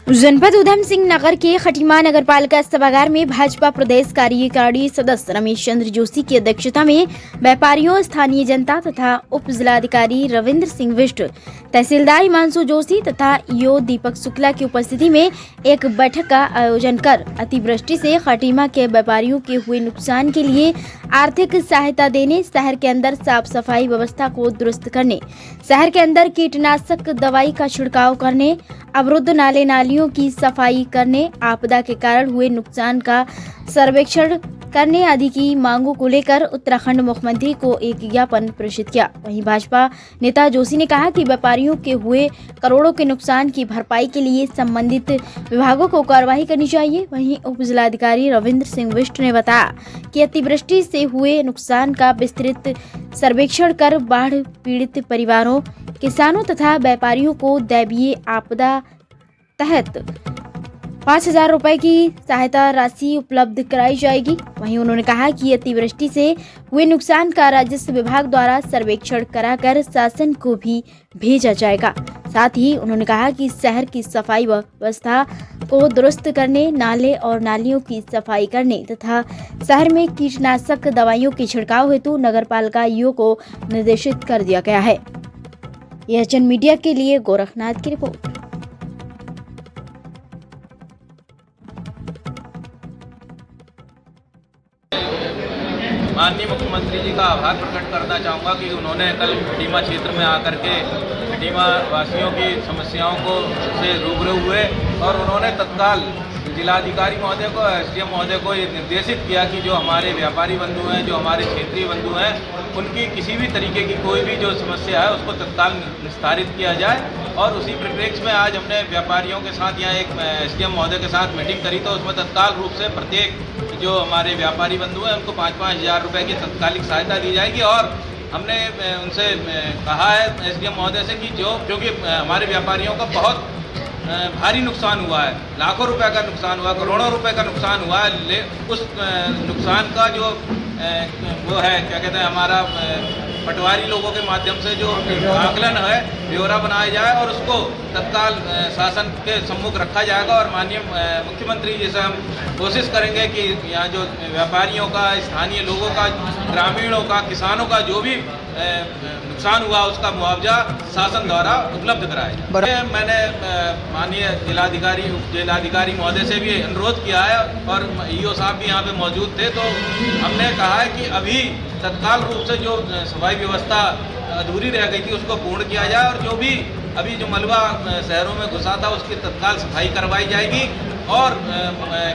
जनपद उधम सिंह नगर के खटीमा नगर पालिका सभागार में भाजपा प्रदेश कार्यकारिणी सदस्य रमेश चंद्र जोशी की अध्यक्षता में व्यापारियों, स्थानीय जनता तथा उप जिलाधिकारी रविंद्र सिंह बिष्ट, तहसीलदार हिमांशु जोशी तथा ईओ दीपक शुक्ला की उपस्थिति में एक बैठक का आयोजन कर अतिवृष्टि से खटीमा के व्यापारियों के हुए नुकसान के लिए आर्थिक सहायता देने, शहर के अंदर साफ सफाई व्यवस्था को दुरुस्त करने, शहर के अंदर कीटनाशक दवाई का छिड़काव करने, अवरुद्ध नाले नालियों की सफाई करने, आपदा के कारण हुए नुकसान का सर्वेक्षण करने आदि की मांगों को लेकर उत्तराखंड मुख्यमंत्री को एक ज्ञापन प्रेषित किया। वहीं भाजपा नेता जोशी ने कहा कि व्यापारियों के हुए करोड़ों के नुकसान की भरपाई के लिए संबंधित विभागों को कार्रवाई करनी चाहिए। वहीं उप जिलाधिकारी रविंद्र सिंह बिष्ट ने बताया कि अतिवृष्टि से हुए नुकसान का विस्तृत सर्वेक्षण कर बाढ़ पीड़ित परिवारों, किसानों तथा व्यापारियों को दैवीय आपदा तहत 5,000 रुपए की सहायता राशि उपलब्ध कराई जाएगी। वहीं उन्होंने कहा कि अतिवृष्टि से हुए नुकसान का राजस्व विभाग द्वारा सर्वेक्षण कराकर शासन को भी भेजा जाएगा। साथ ही उन्होंने कहा कि शहर की सफाई व्यवस्था को दुरुस्त करने, नाले और नालियों की सफाई करने तथा शहर में कीटनाशक दवाइयों के छिड़काव हेतु नगर पालिका ईओ को निर्देशित कर दिया गया है। यह जन मीडिया के लिए गोरखनाथ की रिपोर्ट। माननीय मुख्यमंत्री जी का आभार प्रकट करना चाहूँगा कि उन्होंने कल खटीमा क्षेत्र में आकर के खटीमा वासियों की समस्याओं को से रूबरू हुए और उन्होंने तत्काल जिलाधिकारी महोदय को, एसडीएम महोदय को ये निर्देशित किया कि जो हमारे व्यापारी बंधु हैं, जो हमारे क्षेत्रीय बंधु हैं, उनकी किसी भी तरीके की कोई भी जो समस्या है उसको तत्काल निस्तारित किया जाए। और उसी परिप्रेक्ष्य में आज हमने व्यापारियों के साथ यहाँ एक एसडीएम महोदय के साथ मीटिंग करी, तो उसमें तत्काल रूप से प्रत्येक जो हमारे व्यापारी बंधु हैं उनको 5-5 हज़ार रुपये की तत्कालिक सहायता दी जाएगी। और हमने उनसे कहा है एसडीएम महोदय से कि क्योंकि हमारे व्यापारियों का बहुत भारी नुकसान हुआ है, लाखों रुपए का नुकसान हुआ, करोड़ों रुपए का नुकसान हुआ है। उस नुकसान का जो वो है, क्या कहते हैं, हमारा पटवारी लोगों के माध्यम से जो आकलन है, ब्यौरा बनाया जाए और उसको तत्काल शासन के सम्मुख रखा जाएगा। और माननीय मुख्यमंत्री जी से हम कोशिश करेंगे कि यहाँ जो व्यापारियों का, स्थानीय लोगों का, ग्रामीणों का, किसानों का जो भी नुकसान हुआ उसका मुआवजा शासन द्वारा उपलब्ध कराया जाए। मैंने माननीय जिलाधिकारी महोदय से भी अनुरोध किया है और ईओ साहब भी यहाँ पे मौजूद थे, तो हमने कहा है कि अभी तत्काल रूप से जो सफाई व्यवस्था अधूरी रह गई थी उसको पूर्ण किया जाए और जो भी अभी जो मलबा शहरों में घुसा था उसकी तत्काल सफाई करवाई जाएगी और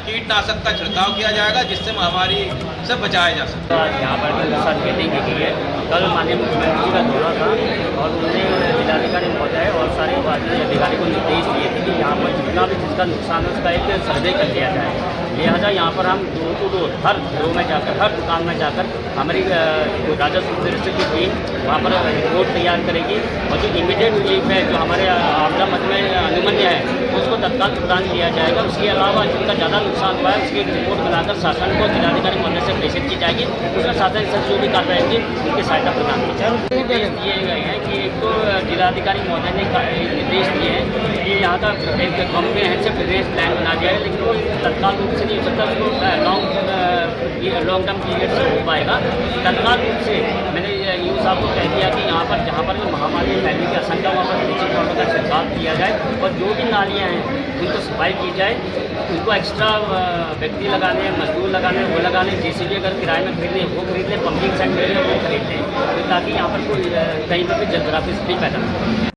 कीटनाशक का छिड़काव किया जाएगा जिससे महामारी से बचाया जा सके। आज यहाँ पर मीटिंग की गई है। कल माननीय मुख्यमंत्री जी का दौरा था और उन्होंने जिलाधिकारी महोदय और सारे अधिकारी को निर्देश दिए थे कि यहाँ पर जितना भी जिसका नुकसान है उसका एक सर्वे कर लिया जाए। लिहाजा यहाँ पर हम डोर टू डोर हर घरों में जाकर, हर दुकान में जाकर हमारी राजस्व दृष्टि की टीम वहाँ पर रिपोर्ट तैयार करेगी और जो इमीडिएट रिलीफ है, जो हमारे आपदा मद में अनुमन्य है, उसको तत्काल प्रदान किया जाएगा। उसके अलावा जिनका ज़्यादा नुकसान हुआ है उसकी एक रिपोर्ट बनाकर शासन को जिलाधिकारी महोदय से प्रेषित की जाएगी। उसमें शासन से जो भी कार्रवाई होगी उनकी सहायता प्रदान की जाएगी। निर्देश दिए गए हैं कि एक तो जिलाधिकारी महोदय ने निर्देश दिए हैं कि यहाँ का एक कॉम्प्रिहेंसिव प्रिवेंस प्लान बना जाए, लेकिन वो तत्काल रूप से नहीं हो सकता, उसको लॉन्ग टर्म पीरियड से हो पाएगा। तत्काल रूप से मैंने ईओ साहब को कह दिया कि यहाँ पर जहाँ पर भी महामारी फैलने की आशंका वहाँ पर ब्लीचिंग पाउडर का छिड़काव किया जाए और जो भी नालियाँ हैं उनको सफाई की जाए। उनको एक्स्ट्रा व्यक्ति लगाने, मजदूर लगाने, वो लगाने, जेसीबी अगर किराए में खरीदने वो खरीद लें, पंपिंग सेट खरीद लें वो खरीद लें, ताकि यहाँ पर कोई कहीं पर भी जलग्राफी स्थिति पैदा हो।